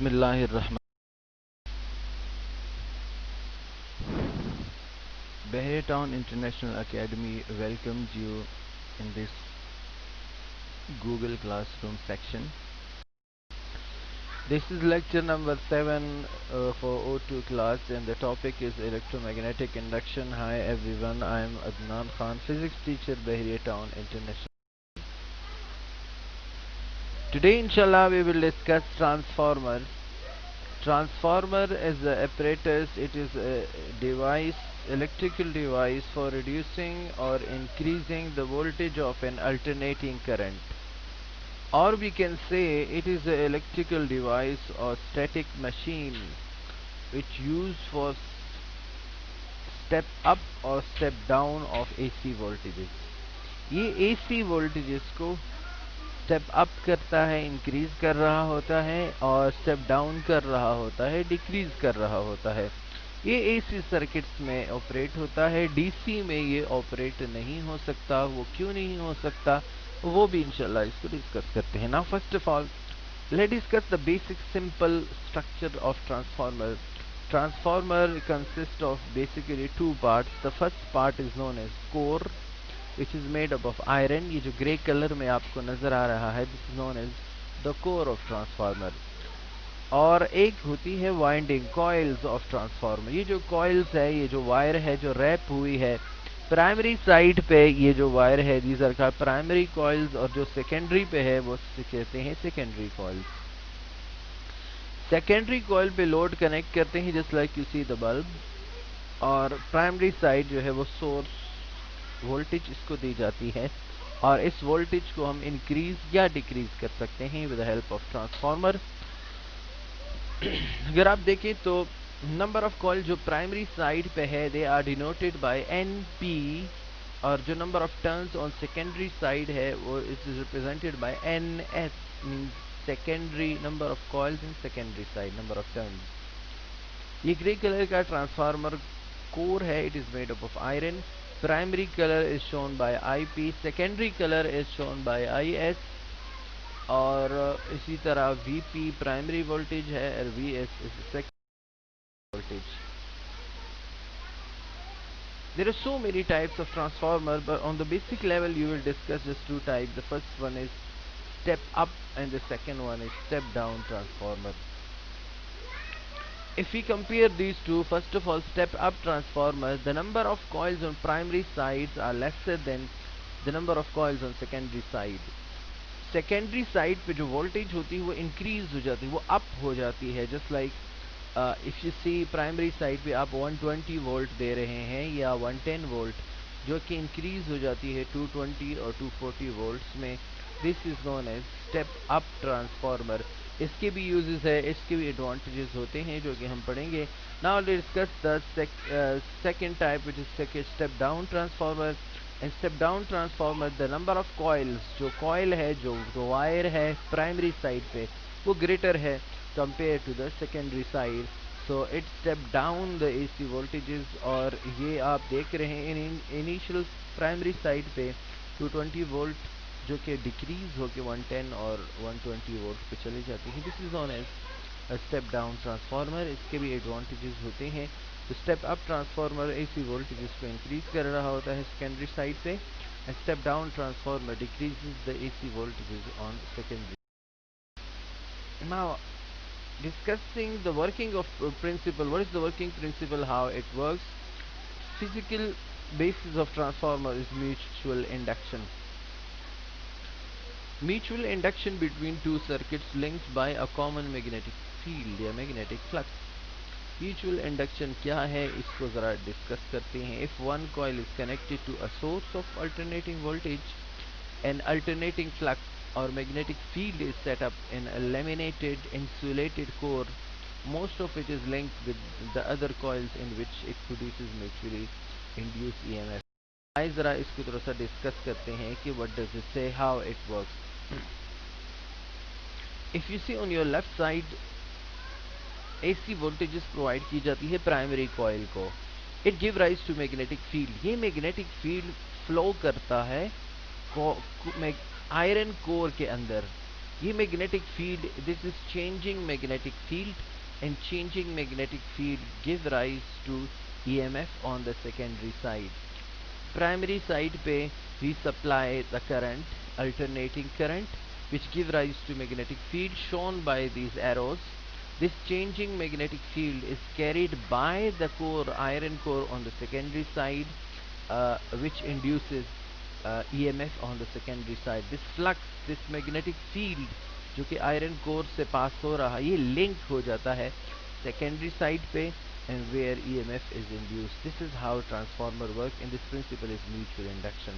Bismillahirrahman. Town International Academy welcomes you in this Google Classroom section. This is lecture number 7 for O2 class, and the topic is electromagnetic induction. Hi everyone, I am Adnan Khan, physics teacher, Town International. Today inshallah we will discuss transformers. Transformer is a apparatus. It is a device, electrical device for reducing or increasing the voltage of an alternating current. Or we can say it is an electrical device or static machine which used for step up or step down of AC voltages. ये AC voltages को step up करता है, increase कर रहा होता है, और step down कर रहा होता है, डिक्रीज कर रहा होता है. ये एसी सर्किट्स में ऑपरेट होता है. डीसी में ये ऑपरेट नहीं हो सकता. वो क्यों नहीं हो सकता वो भी इंशाल्लाह इसको डिस्कस करते हैं. Now first of all let discuss the basic simple structure of transformer. Transformer consist of basically two parts. The first part is known as core which is made up of iron. ये जो grey colour में आपको नजर आ रहा है, this is known as the core of transformer. और एक होती है वाइंडिंग, कॉइल्स ऑफ ट्रांसफार्मर. ये जो कॉइल्स है, ये जो वायर है जो रैप हुई है प्राइमरी साइड पे, ये जो वायर है these are called primary coils, और जो सेकेंडरी पे है वो कहते हैं सेकेंडरी कॉइल्स. सेकेंडरी कॉइल पे लोड कनेक्ट करते हैं just like you see the bulb, और प्राइमरी साइड जो है वो सोर्स वोल्टेज इसको दी जाती है, और इस वोल्टेज को हम इंक्रीज या डिक्रीज कर सकते हैं with the help of transformer. अगर आप देखें तो नंबर ऑफ कॉइल जो प्राइमरी साइड पे है they are denoted by NP, और जो number of turns on secondary side है वो is represented by NS, means secondary number of coils in secondary side, number of turns. ये grey colour का transformer core है. It is made up of iron. Primary color is shown by IP, secondary color is shown by IS, और इसी तरह VP primary voltage है और VS is secondary voltage. There are so many types of transformer, but on the basic level you will discuss just two types. The first one is step up and the second one is step down transformer. If we compare these two, first of all step up transformers, the number of coils on primary sides are lesser than the number of coils on secondary side. Secondary side पे जो voltage होती है वो increase हो जाती है, वो up हो जाती है. just like if you see primary side पे आप 120 volt दे रहे हैं या 110 volt, जो कि increase हो जाती है 220 और 240 volts में. this is known as step up transformer. इसके भी यूजेस है, इसके भी एडवांटेजेस होते हैं जो कि हम पढ़ेंगे. Now let's discuss the second type which is step down transformer. And step down transformer the number of coils, जो कॉइल है, जो वायर है प्राइमरी साइड पे वो ग्रेटर है compare to the secondary side. So it step down the AC voltages, और ये आप देख रहे हैं इनिशियल प्राइमरी साइड पे 220 वोल्ट जो कि डिक्रीज होकर 110 और 120 वोल्ट पे चली जाती है. This is known as step down transformer. इसके भी एडवांटेजेस होते हैं. तो step up transformer AC voltage को इंक्रीज कर रहा होता है सेकेंडरी साइड पे, and step down transformer decreases the AC voltage on secondary. Now discussing the working of principle. What is the working principle, how it works? Physical basis of transformer is mutual induction. Mutual induction between two circuits linked by a common magnetic field या magnetic flux. Mutual induction क्या है इसको ज़रा discuss करते हैं. If one coil is connected to a source of alternating voltage, an alternating flux or magnetic field is set up in a laminated insulated core. Most of it is linked with the other coils in which it produces mutually induced EMF. आइए ज़रा इसको थोड़ा सा discuss करते हैं कि what does it say, how it works. If you see on your left side, AC voltages provide की जाती है प्राइमरी कॉइल को. It give rise to magnetic field. ये मैग्नेटिक फील्ड फ्लो करता है आयरन कोर के अंदर. ये magnetic field, this is changing magnetic field, and changing magnetic field give rise to EMF on the secondary side. Primary side पे we supply the current, alternating current, which give rise to magnetic field shown by these arrows. This changing magnetic field is carried by the core, iron core on the secondary side, which induces EMF on the secondary side. This flux, this magnetic field जो कि iron core से पास हो रहा है, ये link हो जाता है सेकेंडरी साइड पे, and where EMF is induced. This is how transformer work, and this principle is mutual induction.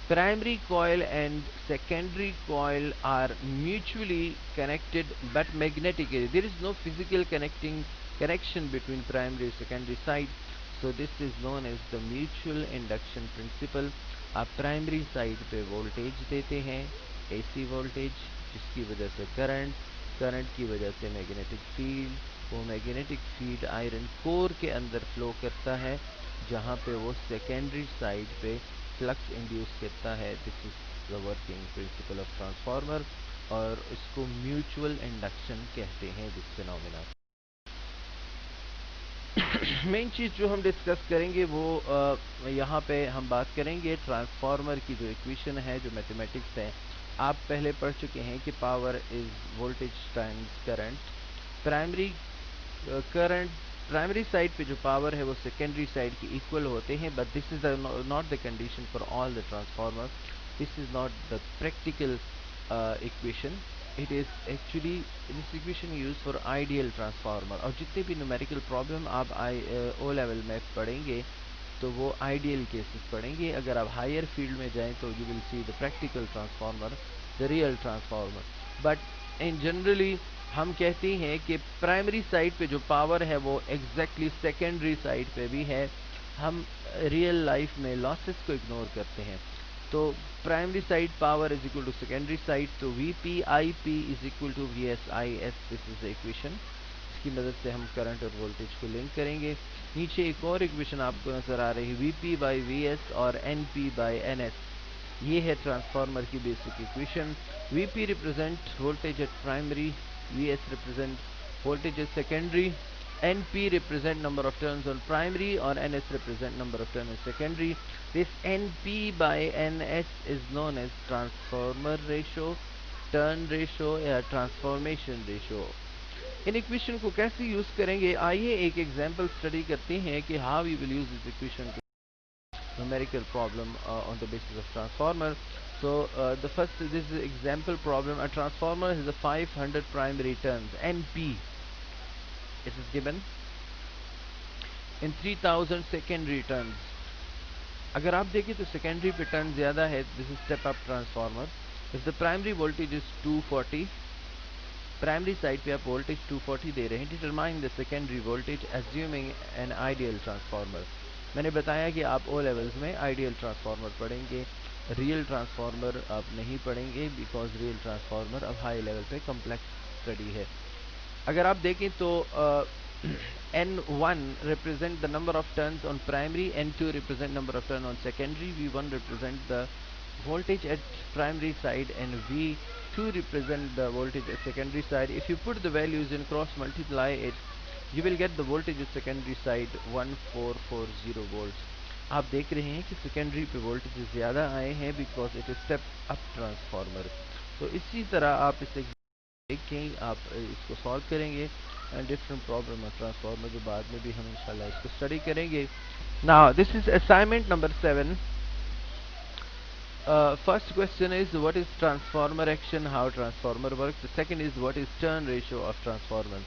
Primary coil and secondary coil are mutually connected but magnetically. There is no physical connection between primary and secondary side. So this is known as the mutual induction principle. आप primary side पे voltage देते हैं, AC voltage, जिसकी वजह से current की वजह से मैग्नेटिक फील्ड, वो मैग्नेटिक फील्ड आयरन कोर के अंदर फ्लो करता है, जहाँ पे वो सेकेंडरी साइड पे फ्लक्स इंड्यूस करता है. This is the working principle of transformer, और इसको म्यूचुअल इंडक्शन कहते हैं, दिस फिनोमेना. मेन चीज़ जो हम डिस्कस करेंगे वो यहाँ पे हम बात करेंगे ट्रांसफार्मर की जो इक्वेशन है, जो मैथमेटिक्स है. आप पहले पढ़ चुके हैं कि power is voltage times current. Primary current, primary side पे जो पावर है वो सेकेंडरी साइड की इक्वल होते हैं, but this is not the condition for all the transformer. This is not the practical equation. It is actually this equation use for ideal transformer. और जितने भी न्यूमेरिकल प्रॉब्लम आप O level में पढ़ेंगे तो वो आइडियल केसेस पढ़ेंगे. अगर आप हायर फील्ड में जाएं तो you will see the practical transformer, the real transformer. But in generally हम कहते हैं कि प्राइमरी साइड पे जो पावर है वो एग्जैक्टली सेकेंडरी साइड पे भी है. हम रियल लाइफ में लॉसेस को इग्नोर करते हैं. तो primary side power is equal to secondary side, तो VP IP is equal to VS IS. This is the equation. इसकी मदद से हम करंट और वोल्टेज को लिंक करेंगे. नीचे एक और इक्वेशन आपको नजर आ रही है, VP बाई VS और NP बाई NS. ये है ट्रांसफार्मर की basic equation. VP represent voltage at primary, VS represent voltage at secondary, NP represent number of turns on primary, or NS represent number of turns on secondary. This NP by NS is known as transformer ratio, turn ratio या transformation ratio. In equation को कैसे use करेंगे, आइए एक example study करते हैं कि how we will use this equation to numerical problem on the basis of transformer. So the first, this is example problem. A transformer has a 500 primary turns, NP. It is given in 3000 secondary turns. अगर आप देखें तो secondary पे turn ज़्यादा है. This is step up transformer. If the primary voltage is 240, primary side पे आप voltage 240 दे रहे हैं. Determine the secondary voltage assuming an ideal transformer. मैंने बताया कि आप ओ लेवल्स में आइडियल ट्रांसफार्मर पढ़ेंगे, रियल ट्रांसफार्मर आप नहीं पढ़ेंगे, बिकॉज रियल ट्रांसफार्मर अब हाई लेवल पे कॉम्प्लेक्स स्टडी है. अगर आप देखें तो N1 represent the number of turns on primary, N2 represent number of turns on secondary, V1 represent the voltage at primary side, and V2 represent the voltage at secondary side. If you put the values and cross multiply it, you will get the voltage at secondary side 1440 volts. आप देख रहे हैं कि secondary पे voltage ज़्यादा आए हैं because it is step up transformer. तो इसी तरह आप इसे देखें, आप इसको सॉल्व करेंगे and different problem of transformer जो बाद में भी हम इंशाल्लाह इसको स्टडी करेंगे. Now this is assignment number 7. First question is what is transformer action, how transformer works. The second is what is turn ratio of transformer.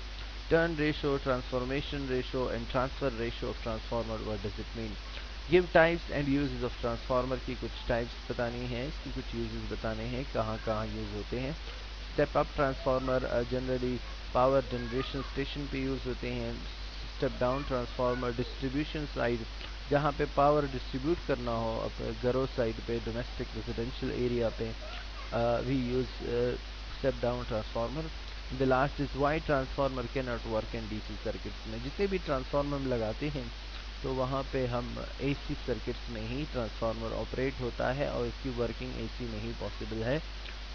Turn ratio, transformation ratio and transfer ratio of transformer, what does it mean? Give types and uses of transformer की कुछ types बतानी है, इसकी कुछ uses बताने हैं, कहाँ कहाँ use होते हैं. Step up transformer generally power generation station पे यूज़ होते हैं. Step down transformer distribution side, जहाँ पे पावर डिस्ट्रीब्यूट करना हो घरों साइड पे, डोमेस्टिक रेजिडेंशियल एरिया पे, we use step down transformer. The last is why transformer can not work in DC circuits में. जितने भी ट्रांसफार्मर हम लगाते हैं तो वहाँ पे हम AC सर्किट्स में ही ट्रांसफार्मर ऑपरेट होता है और इसकी वर्किंग AC में ही पॉसिबल है.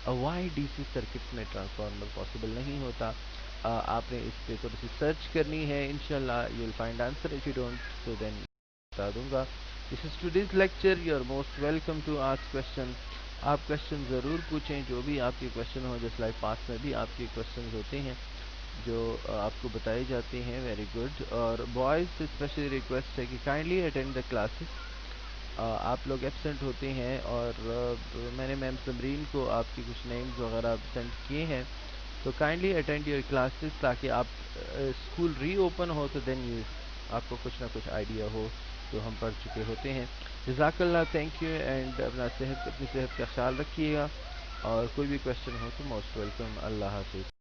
वाई डीसी सर्किट्स में ट्रांसफार्मर पॉसिबल नहीं होता। आपने इस पे थोड़ी सी सर्च करनी है, इंशाल्लाह you will find answer. If you don't so then बता दूंगा। This is today's lecture, you are most welcome to ask question. आप क्वेश्चन ज़रूर पूछें, जो भी आपके क्वेश्चन हो, जस्ट लाइक पास में भी आपके क्वेश्चन होते हैं जो आपको बताए जाते हैं। Very good. और बॉयज़ से स्पेशली रिक्वेस्ट है कि काइंडली अटेंड द क्लासेस। आप लोग एब्सेंट होते हैं और मैंने मैम समरीन को आपकी कुछ नेम्स वगैरह सेंड किए हैं, तो काइंडली अटेंड योर क्लासेस ताकि आप स्कूल रीओपन हो तो देन यू आपको कुछ ना कुछ आइडिया हो जो हम पढ़ चुके होते हैं। जज़ाकल्लाह, थैंक यू। एंड अपनी सेहत का ख्याल रखिएगा, और कोई भी क्वेश्चन हो तो मोस्ट वेलकम। अल्लाह हाफिज़।